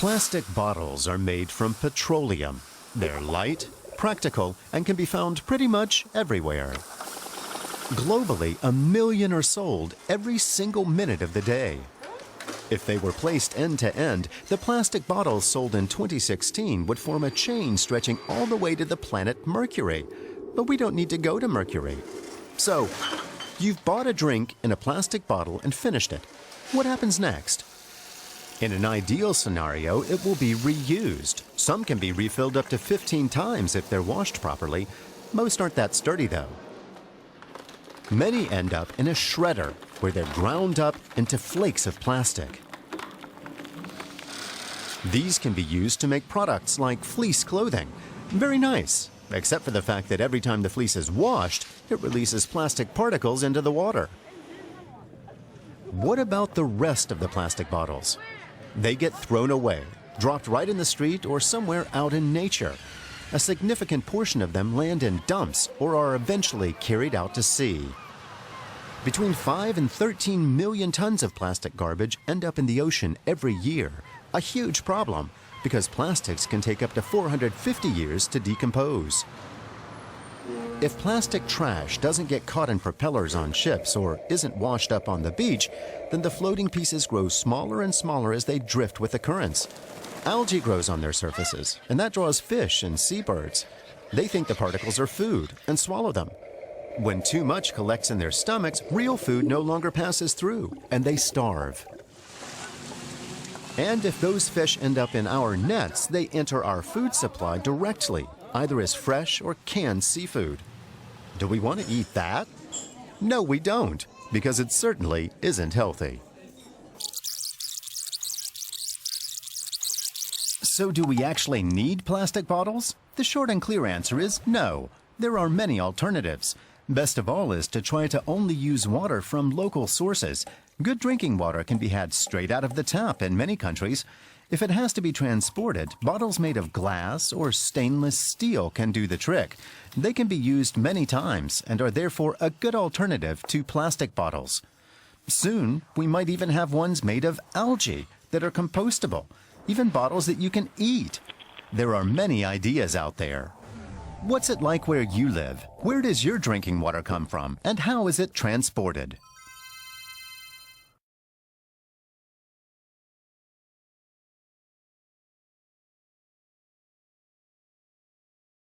Plastic bottles are made from petroleum. They're light, practical, and can be found pretty much everywhere. Globally, 1 million are sold every single minute of the day. If they were placed end to end, the plastic bottles sold in 2016 would form a chain stretching all the way to the planet Mercury. But we don't need to go to Mercury. So, you've bought a drink in a plastic bottle and finished it. What happens next? In an ideal scenario, it will be reused. Some can be refilled up to 15 times if they're washed properly. Most aren't that sturdy, though. Many end up in a shredder, where they're ground up into flakes of plastic. These can be used to make products like fleece clothing. Very nice, except for the fact that every time the fleece is washed, it releases plastic particles into the water. What about the rest of the plastic bottles? They get thrown away, dropped right in the street or somewhere out in nature. A significant portion of them land in dumps or are eventually carried out to sea. Between 5 and 13 million tons of plastic garbage end up in the ocean every year. A huge problem, because plastics can take up to 450 years to decompose. If plastic trash doesn't get caught in propellers on ships or isn't washed up on the beach, then the floating pieces grow smaller and smaller as they drift with the currents. Algae grows on their surfaces, and that draws fish and seabirds. They think the particles are food and swallow them. When too much collects in their stomachs, real food no longer passes through, and they starve. And if those fish end up in our nets, they enter our food supply directly, either as fresh or canned seafood. Do we want to eat that? No, we don't, because it certainly isn't healthy. So do we actually need plastic bottles? The short and clear answer is no. There are many alternatives. Best of all is to try to only use water from local sources. Good drinking water can be had straight out of the tap in many countries. If it has to be transported, bottles made of glass or stainless steel can do the trick. They can be used many times and are therefore a good alternative to plastic bottles. Soon, we might even have ones made of algae that are compostable, even bottles that you can eat. There are many ideas out there. What's it like where you live? Where does your drinking water come from, and how is it transported?